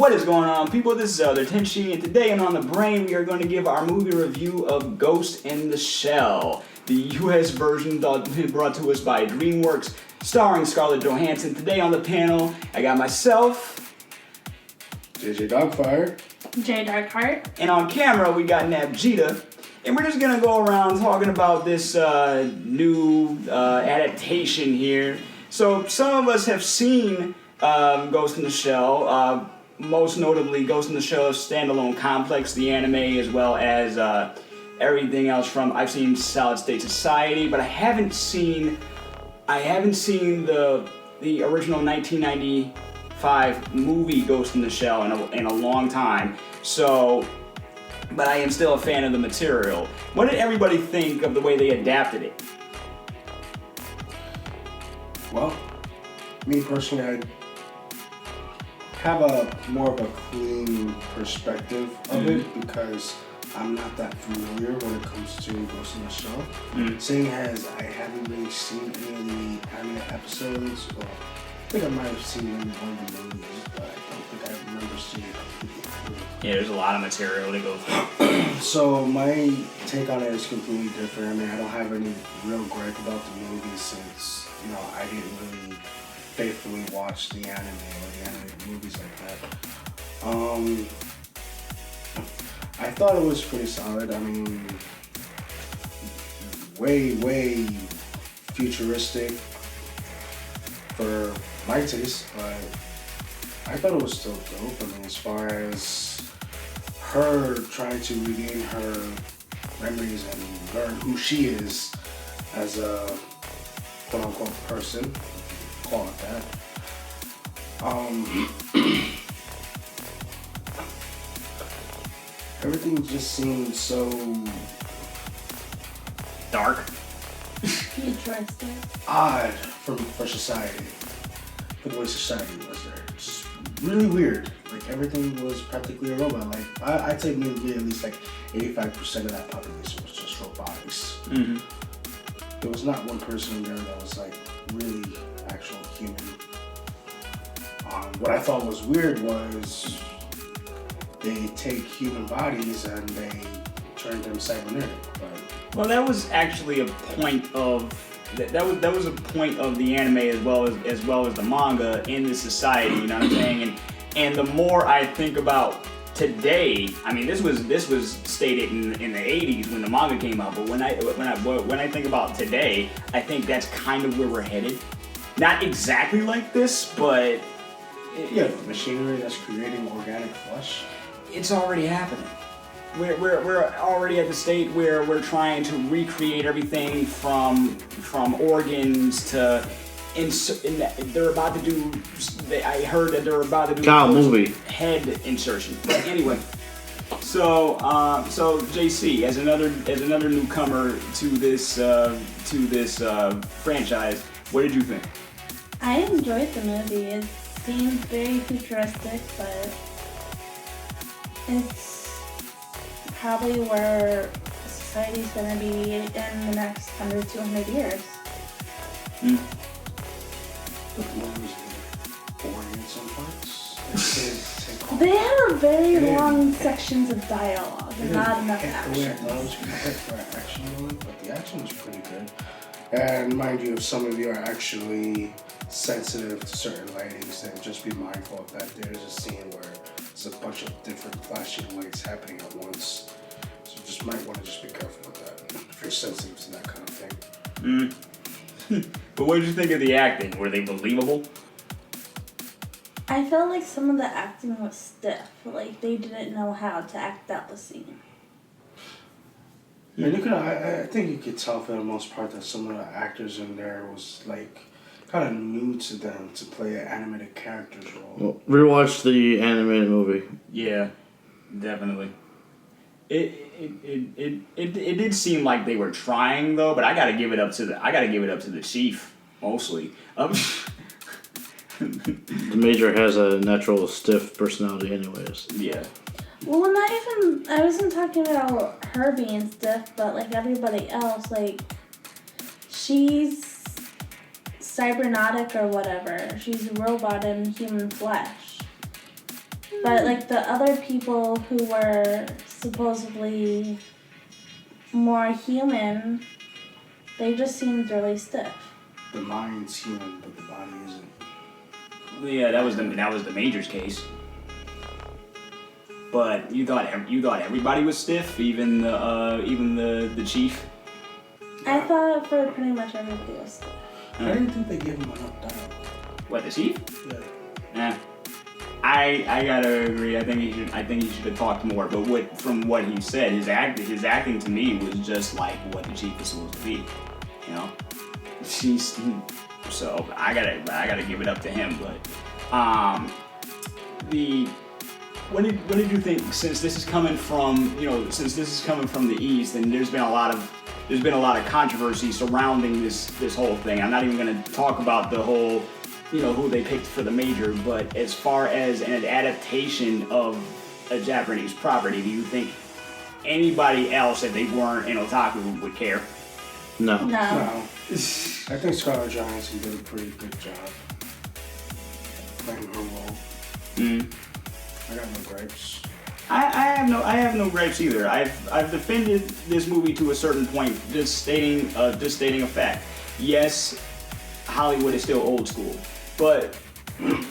What is going on, people? This is Elder Tenchi, and today on The Brain, we are going to give our movie review of Ghost in the Shell, the US version brought to us by Dreamworks, starring Scarlett Johansson. Today on the panel, I got myself, JJ Dogfire, Jay Darkheart, and on camera, we got Nabjita. And we're just going to go around talking about this new adaptation here. So, some of us have seen Ghost in the Shell, most notably Ghost in the Shell standalone complex, the anime, as well as everything else from. I've seen Solid State Society, but I haven't seen the original 1995 movie Ghost in the Shell in a long time. So, but I am still a fan of the material. What did everybody think of the way they adapted it? Well, me personally, I have a more of a clean perspective of it because I'm not that familiar when it comes to Ghost in the Shell. Seeing as I haven't really seen any of the anime episodes, or I think I might have seen one of the movies, but I don't think I remember seeing it completely through. Yeah, there's a lot of material to go through. So my take on it is completely different. I mean, I don't have any real gripe about the movie since, I didn't really faithfully watch the anime or the animated movies like that. I thought it was pretty solid. I mean, way futuristic for my taste, but I thought it was still dope. I mean, as far as her trying to regain her memories and learn who she is as a quote-unquote person, call it that. Everything just seemed so Dark. futuristic. odd for society, for the way society was there. Just really weird. Like everything was practically a robot. Like I'd say maybe at least like 85% of that population was just robotics. Mm-hmm. There was not one person in there that was like really actual human. What I thought was weird was they take human bodies and they turn them cybernetic. But Well, that was actually a point of that was a point of the anime as well as the manga in the society. You know what I'm saying? And the more I think about today, I mean, this was stated in the 80s when the manga came out. But when I think about today, I think that's kind of where we're headed. Not exactly like this, but yeah, machinery that's creating organic flesh. it's already happening. We're already at the state where we're trying to recreate everything from organs to they're about to do. I heard that they're about to do movie head insertion. But anyway, so JC as another newcomer to this franchise, what did you think? I enjoyed the movie. It seems very futuristic, but it's probably where society's going to be in the next 100, 200 years. The movie's boring in some parts. They have very long sections of dialogue and not enough The way I action. thought it was going to hit for an action movie, but the action was pretty good. And mind you, if some of you are actually sensitive to certain lightings, then just be mindful of that. There's a scene where there's a bunch of different flashing lights happening at once. So you just might want to just be careful with that if you're sensitive to that kind of thing. But what did you think of the acting? Were they believable? I felt like some of the acting was stiff. Like they didn't know how to act out the scene. And I think you could tell for the most part that some of the actors in there was like kind of new to them to play an animated character's role. Well, rewatch the animated movie. Yeah, definitely. It did seem like they were trying though, but I gotta give it up to the chief mostly. The Major has a natural stiff personality anyways. Yeah. Well, not even. I wasn't talking about her being stiff, but like everybody else, like she's cybernetic or whatever. She's a robot in human flesh. But like the other people who were supposedly more human, they just seemed really stiff. The mind's human, but the body isn't. Yeah, that was the Major's case. But you thought everybody was stiff, even the chief. I thought for pretty much everybody was stiff. I didn't think they gave him enough dialogue. What, the chief? Yeah. I gotta agree. I think he should have talked more. But from what he said, his acting to me was just like what the chief was supposed to be. You know, so I gotta give it up to him. But what did you think? Since this is coming from the East, and there's been a lot of controversy surrounding this whole thing. I'm not even gonna talk about the whole, who they picked for the Major, but as far as an adaptation of a Japanese property, do you think anybody else, if they weren't an otaku, would care? No. No. I think Scarlett Johansson did a pretty good job playing her role. I got no gripes. I have no gripes either. I've defended this movie to a certain point, just stating a fact. Yes, Hollywood is still old school, but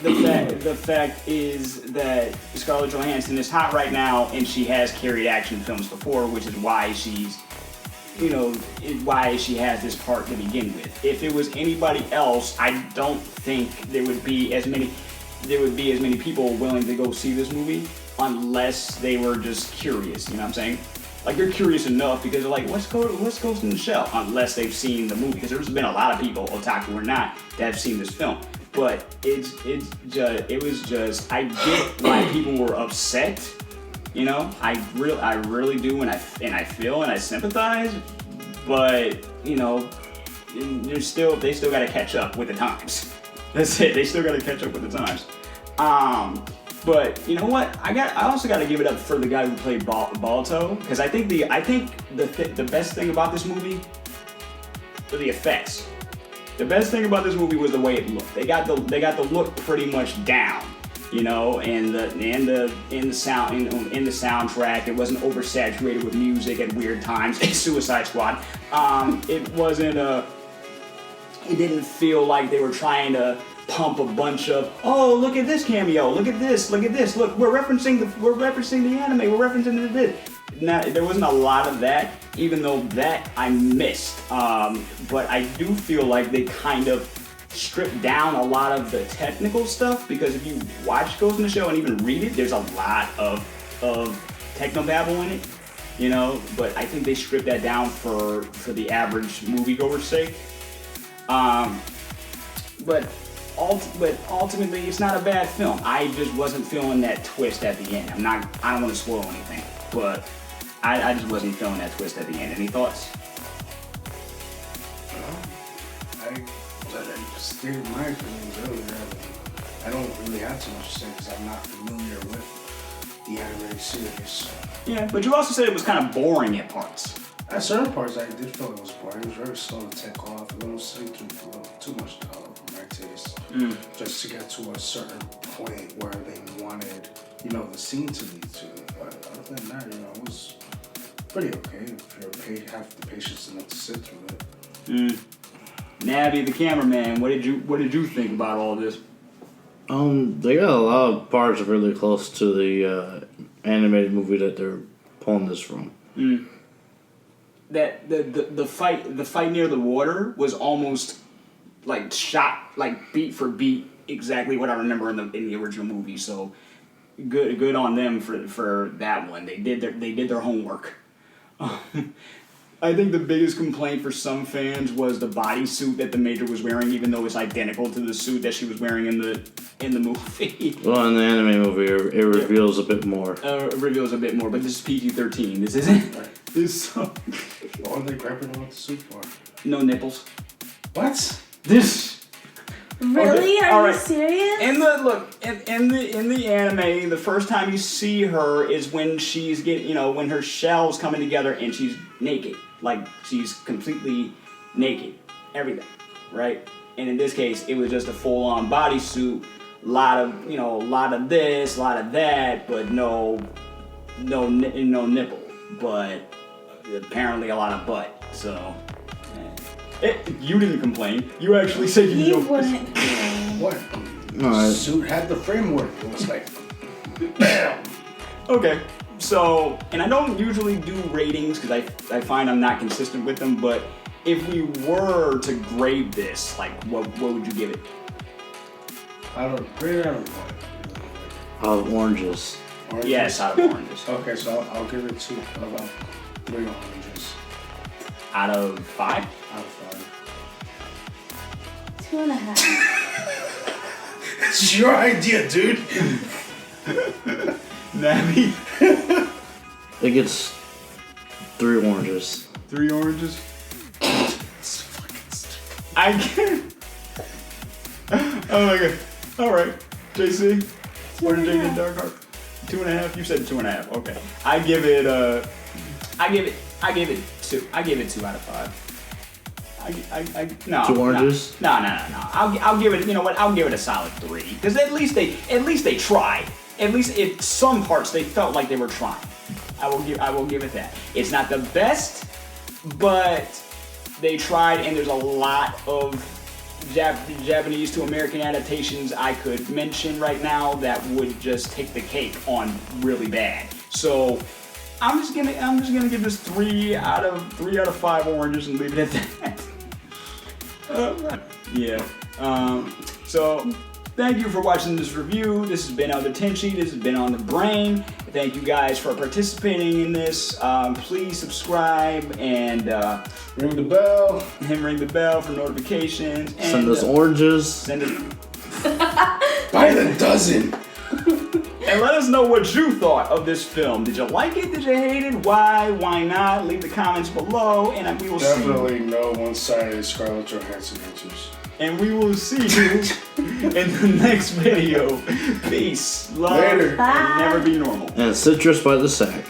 the fact is that Scarlett Johansson is hot right now, and she has carried action films before, which is why why she has this part to begin with. If it was anybody else, I don't think there would be as many people willing to go see this movie unless they were just curious. You know what I'm saying? Like, they're curious enough because they're like, what's Ghost in the Shell? Unless they've seen the movie, because there's been a lot of people, otaku or not, that have seen this film. But it was just I get why people were upset. I really do, and I feel and I sympathize. But they still got to catch up with the times. That's it. They still got to catch up with the times. But you know what? I also got to give it up for the guy who played Balto, because I think the best thing about this movie were the effects. The best thing about this movie was the way it looked. They got the look pretty much down, and the soundtrack. It wasn't oversaturated with music at weird times. Suicide Squad. It didn't feel like they were trying to pump a bunch of, oh, look at this cameo, look at this, look, we're referencing the anime, we're referencing this. Now, there wasn't a lot of that, even though that I missed. But I do feel like they kind of stripped down a lot of the technical stuff, because if you watch Ghost in the Shell and even read it, there's a lot of technobabble in it, but I think they stripped that down for the average moviegoer's sake. But ultimately, it's not a bad film. I just wasn't feeling that twist at the end. I don't want to spoil anything, but I just wasn't feeling that twist at the end. Any thoughts? I stated my opinions earlier. I don't really have too much to say because I'm not familiar with the animated series. Yeah, but you also said it was kind of boring at parts. At certain parts, I did feel it was boring. It was very slow to take off, a little sinking, a little too much for my taste. Just to get to a certain point where they wanted, the scene to lead to. But other than that, it was pretty okay if you have the patience enough to sit through it. Navi, the cameraman, what did you think about all this? They got a lot of parts really close to the animated movie that they're pulling this from. That the fight near the water was almost like shot like beat for beat exactly what I remember in the original movie. So good on them for that one. They did their homework. I think the biggest complaint for some fans was the bodysuit that the Major was wearing, even though it's identical to the suit that she was wearing in the movie. Well, in the anime movie, it reveals a bit more. It reveals a bit more, but this is PG-13. This isn't. Right. What are they grabbing on the suit for? No nipples. What? This. Really? Okay, Are you serious? In the anime, the first time you see her is when she's when her shell's coming together and she's naked, like she's completely naked, everything, right? And in this case, it was just a full-on bodysuit lot of this, a lot of that, but no nipple. But apparently a lot of butt. So you didn't complain. You actually said He wouldn't complain. What? Alright. Suit had the framework. It was like, bam. Okay, so, and I don't usually do ratings because I find I'm not consistent with them, but if we were to grade this, like, what would you give it? I don't know. Oranges. Oranges? Yes, out of oranges. Okay, so I'll give it 2 out of 3 oranges. Out of 5? Out of 5. 2.5. It's your idea, dude. Nabby? It gets 3 oranges. 3 oranges? I can't. Oh my god. Alright. JC? What did you get, Dark Heart? 2.5? You said 2.5. Okay. I give it 2. I give it 2 out of 5. No. 2 oranges? No. I'll give it. You know what? I'll give it a solid 3 because at least they tried. At least in some parts they felt like they were trying. I will give it that. It's not the best, but they tried, and there's a lot of Japanese to American adaptations I could mention right now that would just take the cake on really bad. So I'm just gonna give this 3 out of 5 oranges and leave it at that. Yeah. So thank you for watching this review. This has been On the Tenchi. This has been On the Brain. Thank you guys for participating in this. Please subscribe and Ring the bell. ring the bell for notifications. And, Send us oranges. Send us. By the dozen. And let us know what you thought of this film. Did you like it? Did you hate it? Why? Why not? Leave the comments below, and we will Definitely no one-sided Scarlett Johansson answers. And we will see you in the next video. Peace, love, Later. and never be normal. And citrus by the sack.